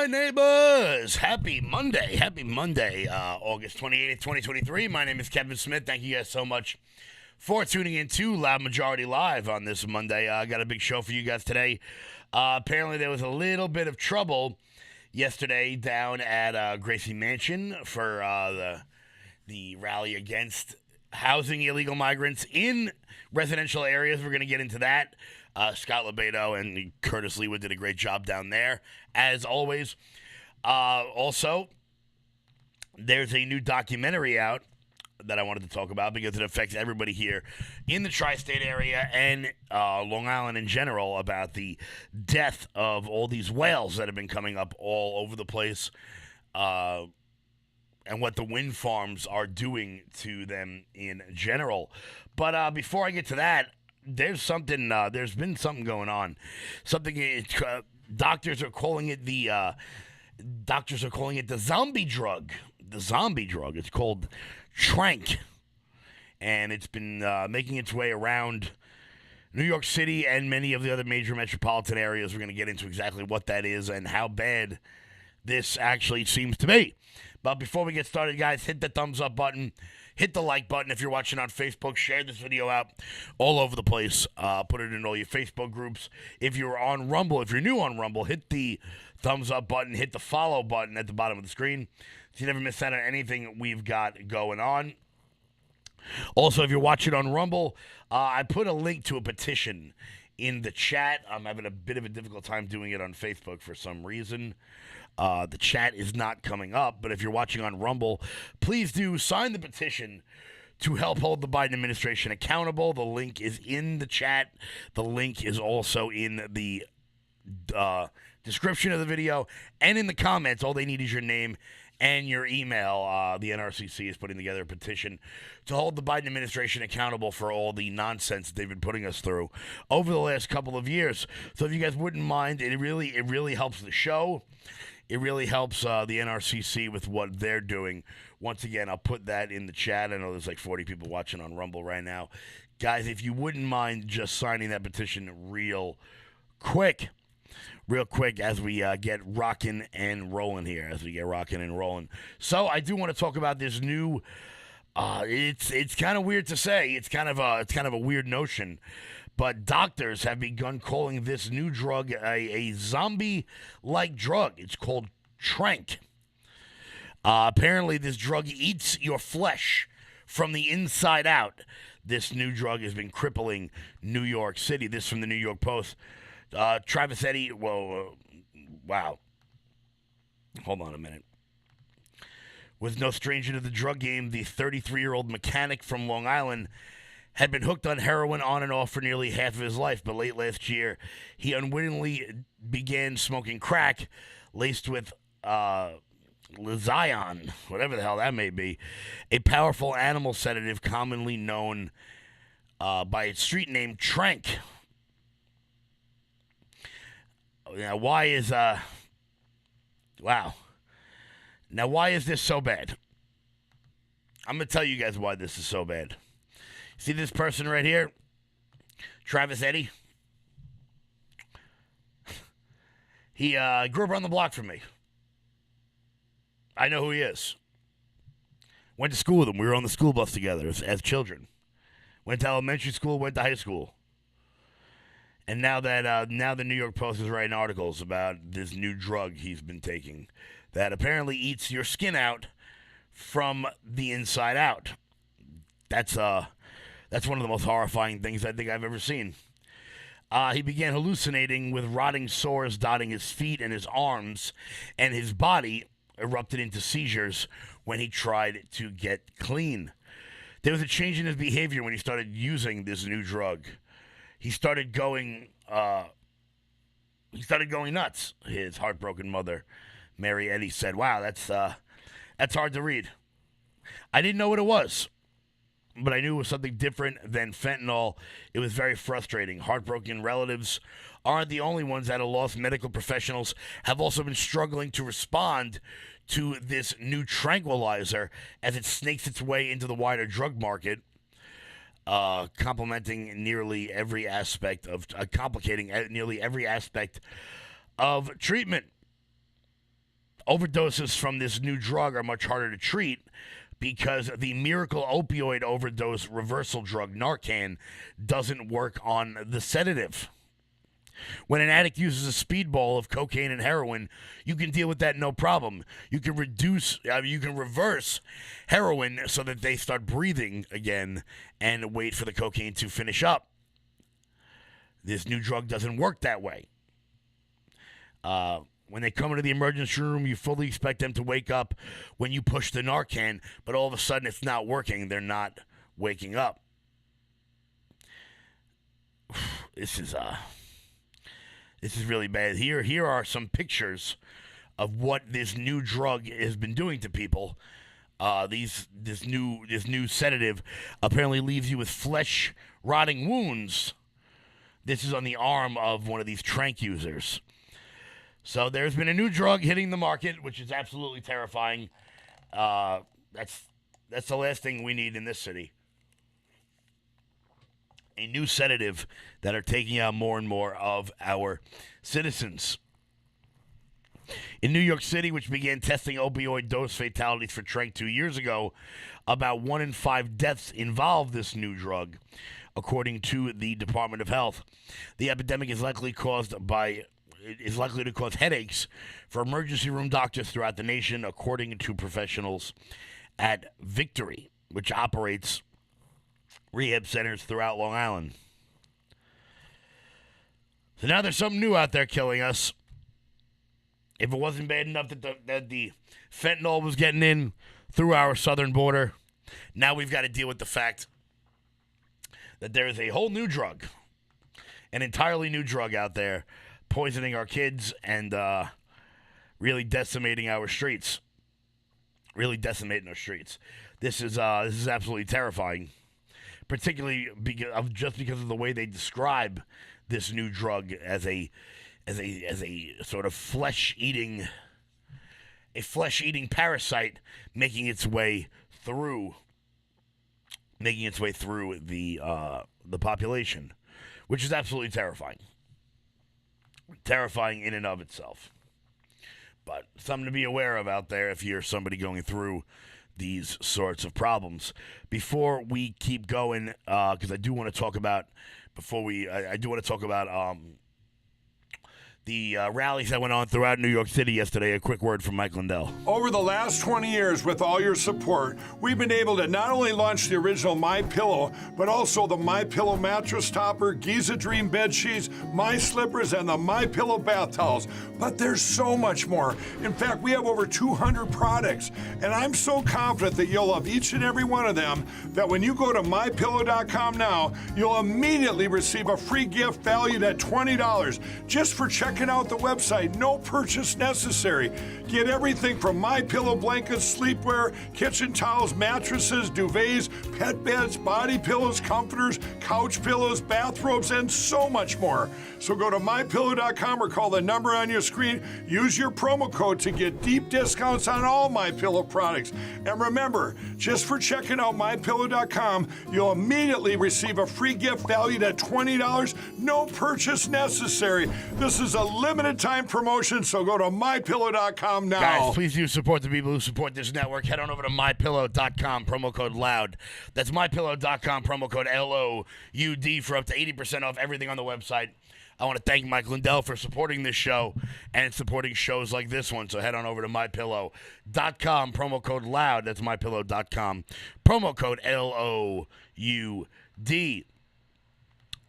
neighbors. Happy Monday. August 28th, 2023. My name is Kevin Smith. Thank you guys so much for tuning in to Loud Majority Live on this Monday. I got a big show for you guys today. Apparently, there was a little bit of trouble yesterday down at Gracie Mansion for the rally against housing illegal migrants in residential areas. We're going to get into that. Scott Lebedo and Curtis Leawood did a great job down there, as always. Also, there's a new documentary out that I wanted to talk about because it affects everybody here in the tri-state area and Long Island in general about the death of all these whales that have been coming up all over the place and what the wind farms are doing to them in general. But before I get to that, there's been something going on. Doctors are calling it the zombie drug. The zombie drug. It's called Tranq, and it's been making its way around New York City and many of the other major metropolitan areas. We're going to get into exactly what that is and how bad this actually seems to be. But before we get started, guys, hit the thumbs up button. Hit the like button if you're watching on Facebook. Share this video out all over the place. Put it in all your Facebook groups. If you're on Rumble, if you're new on Rumble, hit the thumbs up button. Hit the follow button at the bottom of the screen so you never miss out on anything we've got going on. Also, if you're watching on Rumble, I put a link to a petition in the chat. I'm having a bit of a difficult time doing it on Facebook for some reason. The chat is not coming up, but if you're watching on Rumble, please do sign the petition to help hold the Biden administration accountable. The link is in the chat. The link is also in the description of the video and in the comments. All they need is your name and your email. The NRCC is putting together a petition to hold the Biden administration accountable for all the nonsense they've been putting us through over the last couple of years. So if you guys wouldn't mind, it really helps the show. It really helps the NRCC with what they're doing. Once again, I'll put that in the chat. I know there's like 40 people watching on Rumble right now. Guys, if you wouldn't mind just signing that petition real quick as we get rocking and rolling here, So I do want to talk about this new, it's kind of weird to say. It's kind of a weird notion. But doctors have begun calling this new drug a zombie-like drug. It's called Tranq. Apparently, this drug eats your flesh from the inside out. This new drug has been crippling New York City. This from the New York Post. Travis Eddy, wow. Hold on a minute. Was no stranger to the drug game, the 33-year-old mechanic from Long Island had been hooked on heroin on and off for nearly half of his life, but late last year, he unwittingly began smoking crack laced with Lizion, whatever the hell that may be, a powerful animal sedative commonly known by its street name, Tranq. Now, why is this so bad? I'm going to tell you guys why this is so bad. See this person right here? Travis Eddy? He grew up around the block from me. I know who he is. Went to school with him. We were on the school bus together as children. Went to elementary school, went to high school. And now the New York Post is writing articles about this new drug he's been taking that apparently eats your skin out from the inside out. That's one of the most horrifying things I think I've ever seen. He began hallucinating with rotting sores dotting his feet and his arms, and his body erupted into seizures when he tried to get clean. There was a change in his behavior when he started using this new drug. He started going nuts. His heartbroken mother, Mary Eddy, said, "Wow, that's hard to read. I didn't know what it was, but I knew it was something different than fentanyl. It was very frustrating. Heartbroken relatives aren't the only ones at a loss. Medical professionals have also been struggling to respond to this new tranquilizer as it snakes its way into the wider drug market, complicating nearly every aspect of treatment. Overdoses from this new drug are much harder to treat because the miracle opioid overdose reversal drug Narcan doesn't work on the sedative. When an addict uses a speedball of cocaine and heroin, you can deal with that no problem. You can reverse heroin so that they start breathing again and wait for the cocaine to finish up. This new drug doesn't work that way. When they come into the emergency room, you fully expect them to wake up when you push the Narcan, but all of a sudden it's not working. They're not waking up. This is really bad. Here are some pictures of what this new drug has been doing to people. This new sedative apparently leaves you with flesh rotting wounds. This is on the arm of one of these Tranq users. So there's been a new drug hitting the market, which is absolutely terrifying. That's the last thing we need in this city. A new sedative that are taking out more and more of our citizens. In New York City, which began testing opioid dose fatalities for Tranq 2 years ago, about 1 in 5 deaths involve this new drug, according to the Department of Health. The epidemic is likely to cause headaches for emergency room doctors throughout the nation, according to professionals at Victory, which operates rehab centers throughout Long Island. So now there's something new out there killing us. If it wasn't bad enough that the fentanyl was getting in through our southern border, now we've got to deal with the fact that there is a whole new drug, an entirely new drug out there, poisoning our kids and really decimating our streets. This is absolutely terrifying, particularly because of the way they describe this new drug as a sort of flesh-eating parasite making its way through the population, which is absolutely terrifying. Terrifying in and of itself. But something to be aware of out there if you're somebody going through these sorts of problems. Before we keep going, because I do want to talk about the rallies that went on throughout New York City yesterday. A quick word from Mike Lindell. Over the last 20 years, with all your support, we've been able to not only launch the original MyPillow, but also the MyPillow mattress topper, Giza Dream bed sheets, My Slippers, and the MyPillow bath towels. But there's so much more. In fact, we have over 200 products, and I'm so confident that you'll love each and every one of them that when you go to MyPillow.com now, you'll immediately receive a free gift valued at $20 just for checking out the website. No purchase necessary. Get everything from MyPillow blankets, sleepwear, kitchen towels, mattresses, duvets, pet beds, body pillows, comforters, couch pillows, bathrobes, and so much more. So go to MyPillow.com or call the number on your screen. Use your promo code to get deep discounts on all MyPillow products. And remember, just for checking out MyPillow.com, you'll immediately receive a free gift valued at $20. No purchase necessary. This is a limited time promotion, so go to MyPillow.com now. Guys, please do support the people who support this network. Head on over to MyPillow.com, promo code LOUD. That's MyPillow.com, promo code LOUD for up to 80% off everything on the website. I want to thank Mike Lindell for supporting this show and supporting shows like this one. So head on over to MyPillow.com, promo code LOUD. That's MyPillow.com, promo code LOUD.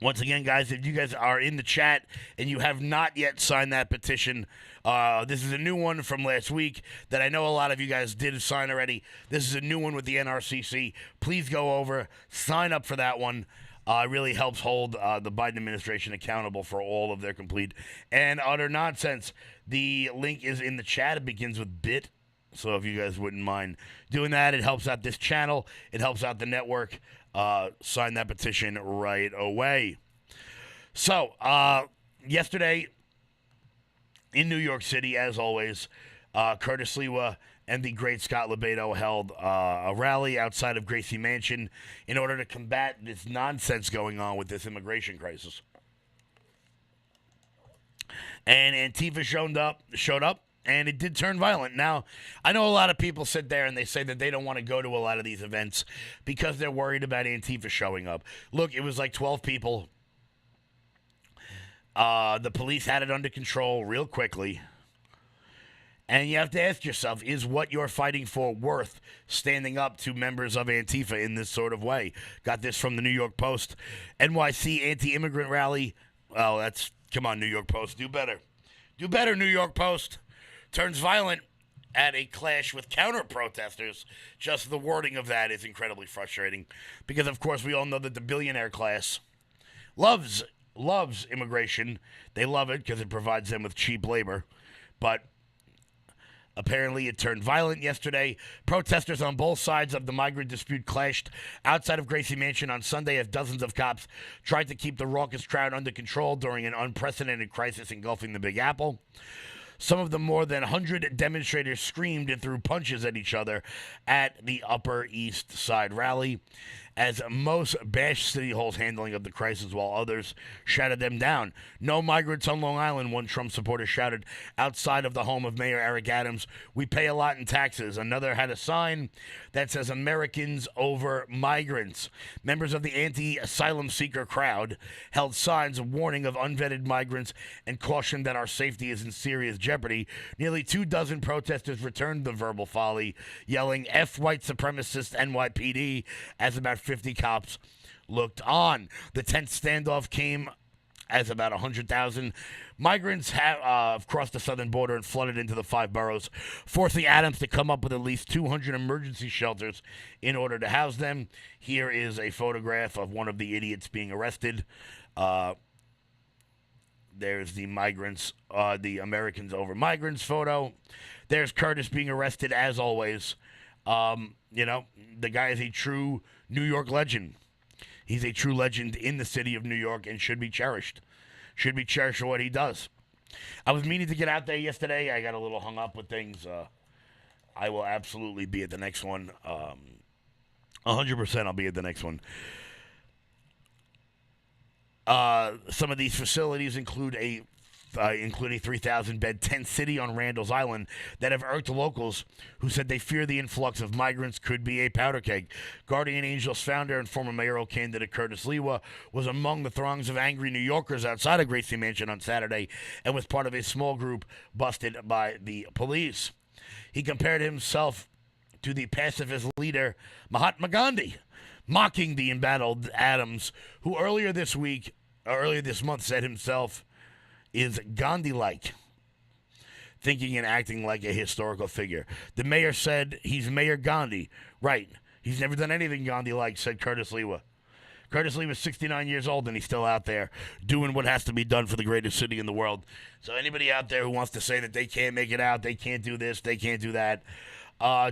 Once again, guys, if you guys are in the chat and you have not yet signed that petition, this is a new one from last week that I know a lot of you guys did sign already. This is a new one with the NRCC. Please go over, sign up for that one. It really helps hold the Biden administration accountable for all of their complete and utter nonsense. The link is in the chat. It begins with BIT. So if you guys wouldn't mind doing that, it helps out this channel. It helps out the network. Sign that petition right away. So, yesterday in New York City, as always, Curtis Lewa and the great Scott Lebedo held a rally outside of Gracie Mansion in order to combat this nonsense going on with this immigration crisis. And Antifa showed up and it did turn violent. Now, I know a lot of people sit there and they say that they don't want to go to a lot of these events because they're worried about Antifa showing up. Look, it was like 12 people. The police had it under control real quickly. And you have to ask yourself, is what you're fighting for worth standing up to members of Antifa in this sort of way? Got this from the New York Post. NYC anti-immigrant rally. Oh, come on, New York Post. Do better. Do better, New York Post. Turns violent at a clash with counter-protesters. Just the wording of that is incredibly frustrating. Because, of course, we all know that the billionaire class loves immigration. They love it because it provides them with cheap labor. But apparently, it turned violent yesterday. Protesters on both sides of the migrant dispute clashed outside of Gracie Mansion on Sunday as dozens of cops tried to keep the raucous crowd under control during an unprecedented crisis engulfing the Big Apple. Some of the more than 100 demonstrators screamed and threw punches at each other at the Upper East Side rally, as most bashed City Hall's handling of the crisis while others shouted them down. No migrants on Long Island, one Trump supporter shouted outside of the home of Mayor Eric Adams. We pay a lot in taxes. Another had a sign that says Americans over migrants. Members of the anti-asylum seeker crowd held signs warning of unvetted migrants and cautioned that our safety is in serious jeopardy. Nearly 24 protesters returned the verbal volley, yelling F white supremacist NYPD as about 50 cops looked on. The tense standoff came as about 100,000 migrants have crossed the southern border and flooded into the 5 boroughs, forcing Adams to come up with at least 200 emergency shelters in order to house them. Here is a photograph of one of the idiots being arrested. There's the the Americans over migrants photo. There's Curtis being arrested as always. The guy is a true New York legend. He's a true legend in the city of New York and should be cherished. Should be cherished for what he does. I was meaning to get out there yesterday. I got a little hung up with things. I will absolutely be at the next one. 100% I'll be at the next one. Some of these facilities include a 3,000-bed tent city on Randall's Island that have irked locals who said they fear the influx of migrants could be a powder keg. Guardian Angels founder and former mayoral candidate Curtis Lewa was among the throngs of angry New Yorkers outside of Gracie Mansion on Saturday and was part of a small group busted by the police. He compared himself to the pacifist leader Mahatma Gandhi, mocking the embattled Adams, who earlier this month said himself is Gandhi-like, thinking and acting like a historical figure. The mayor said he's Mayor Gandhi. Right. He's never done anything Gandhi-like, said Curtis Lewa. Curtis Lewa is 69 years old, and he's still out there doing what has to be done for the greatest city in the world. So anybody out there who wants to say that they can't make it out, they can't do this, they can't do that,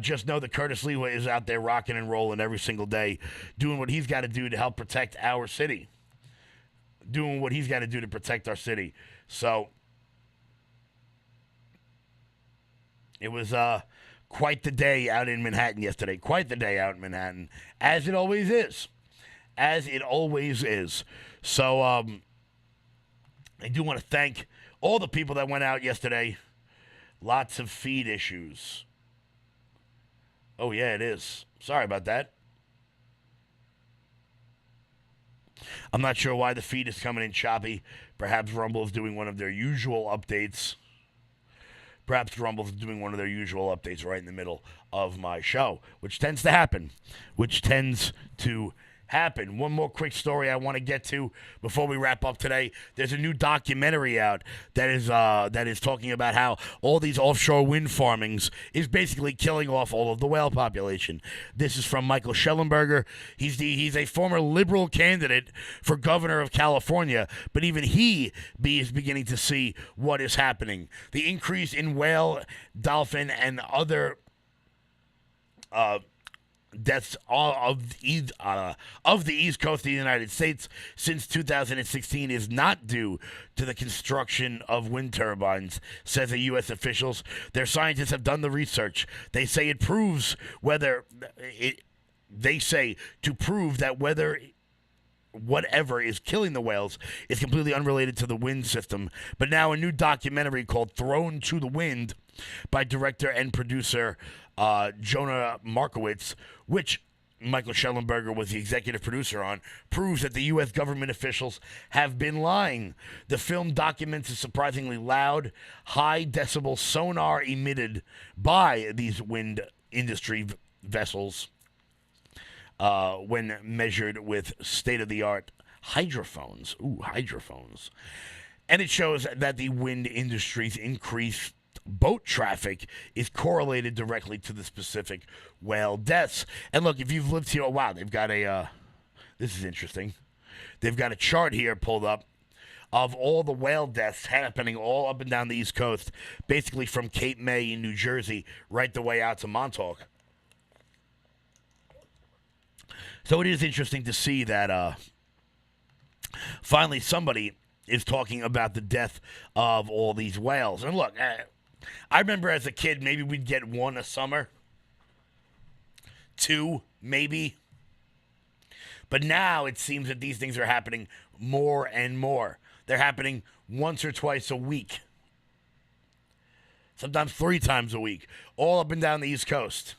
just know that Curtis Lewa is out there rocking and rolling every single day, doing what he's got to do to help protect our city. Doing what he's got to do to protect our city. So it was quite the day out in Manhattan yesterday. Quite the day out in Manhattan, as it always is. As it always is. So I do want to thank all the people that went out yesterday. Lots of feed issues. Oh, yeah, it is. Sorry about that. I'm not sure why the feed is coming in choppy. Perhaps Rumble is doing one of their usual updates. Perhaps Rumble's doing one of their usual updates right in the middle of my show, which tends to happen. One more quick story I want to get to before we wrap up today. There's a new documentary out that is talking about how all these offshore wind farmings is basically killing off all of the whale population. This is from Michael Schellenberger. He's a former liberal candidate for governor of California, but even he is beginning to see what is happening. The increase in whale, dolphin, and other deaths of the East Coast of the United States since 2016 is not due to the construction of wind turbines, says the U.S. officials. Their scientists have done the research. They say it proves whether whatever is killing the whales is completely unrelated to the wind system. But now a new documentary called Thrown to the Wind by director and producer Jonah Markowitz, which Michael Schellenberger was the executive producer on, proves that the U.S. government officials have been lying. The film documents a surprisingly loud, high-decibel sonar emitted by these wind industry vessels when measured with state-of-the-art hydrophones. Ooh, hydrophones. And it shows that the wind industry's increased boat traffic is correlated directly to the specific whale deaths. And look, if you've lived here, oh wow, they've got this is interesting. They've got a chart here pulled up of all the whale deaths happening all up and down the East Coast, basically from Cape May in New Jersey right the way out to Montauk. So it is interesting to see that finally somebody is talking about the death of all these whales. And look, I remember as a kid, maybe we'd get one a summer. Two, maybe. But now it seems that these things are happening more and more. They're happening once or twice a week. Sometimes 3 times a week. All up and down the East Coast.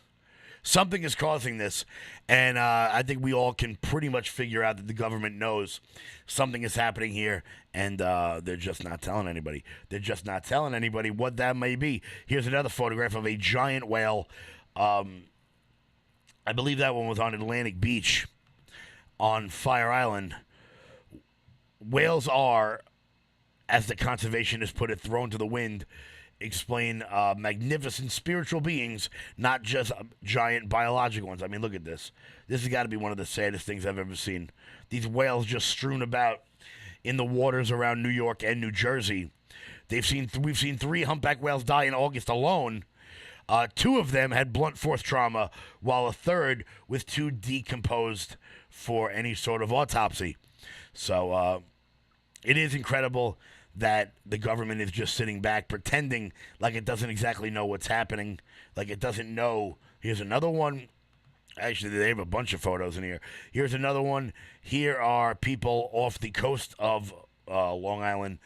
Something is causing this, and I think we all can pretty much figure out that the government knows something is happening here, and they're just not telling anybody. They're just not telling anybody what that may be. Here's another photograph of a giant whale. I believe that one was on Atlantic Beach on Fire Island. Whales are, as the conservationists put it, thrown to the wind, explain magnificent spiritual beings, not just giant biological ones. I mean, look at this. This has got to be one of the saddest things I've ever seen. These whales just strewn about in the waters around New York and New Jersey. We've seen 3 humpback whales die in August alone. 2 of them had blunt force trauma, while a third was too decomposed for any sort of autopsy. So it is incredible that the government is just sitting back pretending like it doesn't exactly know what's happening, like it doesn't know. Here's another one. Actually, they have a bunch of photos in here. Here's another one. Here are people off the coast of Long Island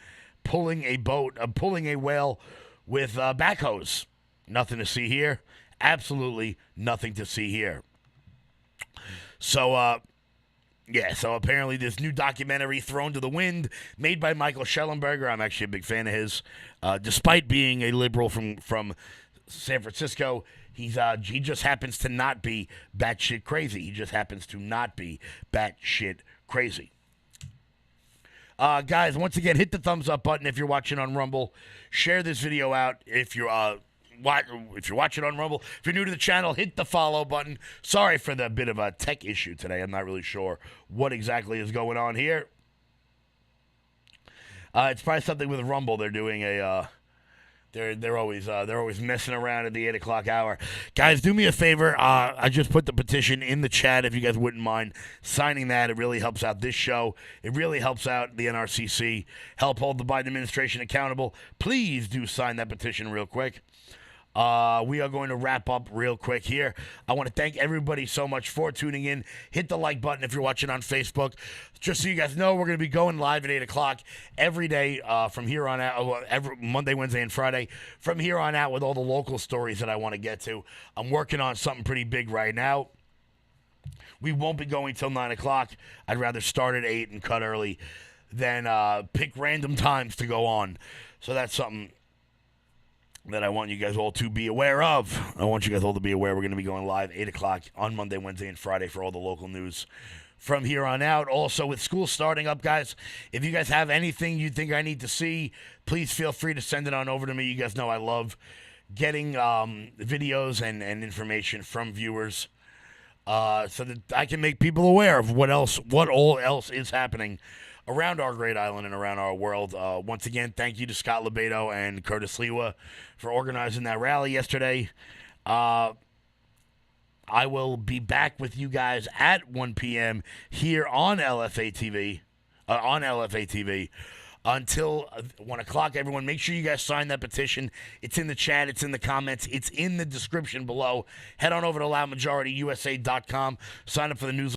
pulling a boat, pulling a whale with backhoes. Nothing to see here. Absolutely nothing to see here. So, so apparently this new documentary, Thrown to the Wind, made by Michael Schellenberger. I'm actually a big fan of his. Despite being a liberal from San Francisco, he just happens to not be batshit crazy. He just happens to not be batshit crazy. Guys, once again, hit the thumbs up button if you're watching on Rumble. Share this video out if you're watching on Rumble. If you're new to the channel, hit the follow button. Sorry for the bit of a tech issue today. I'm not really sure what exactly is going on here. It's probably something with Rumble. They're doing a they're always messing around at the 8 o'clock hour. Guys, do me a favor. I just put the petition in the chat if you guys wouldn't mind signing that. It really helps out this show. It really helps out the NRCC. Help hold the Biden administration accountable. Please do sign that petition real quick. We are going to wrap up real quick here. I want to thank everybody so much for tuning in. Hit the like button if you're watching on Facebook. Just so you guys know, we're going to be going live at 8 o'clock every day from here on out, every Monday, Wednesday, and Friday. From here on out with all the local stories that I want to get to. I'm working on something pretty big right now. We won't be going till 9 o'clock. I'd rather start at 8 and cut early than pick random times to go on. So that's something that I want you guys all to be aware of. I want you guys all to be aware we're going to be going live 8 o'clock on Monday, Wednesday, and Friday for all the local news from here on out. Also, with school starting up, guys, if you guys have anything you think I need to see, please feel free to send it on over to me. You guys know I love getting videos and information from viewers so that I can make people aware of what all else is happening around our great island and around our world. Once again, thank you to Scott Lebedo and Curtis Lewa for organizing that rally yesterday. I will be back with you guys at 1 p.m. here on LFA TV. Until 1 o'clock, everyone. Make sure you guys sign that petition. It's in the chat. It's in the comments. It's in the description below. Head on over to loudmajorityusa.com. Sign up for the newsletter.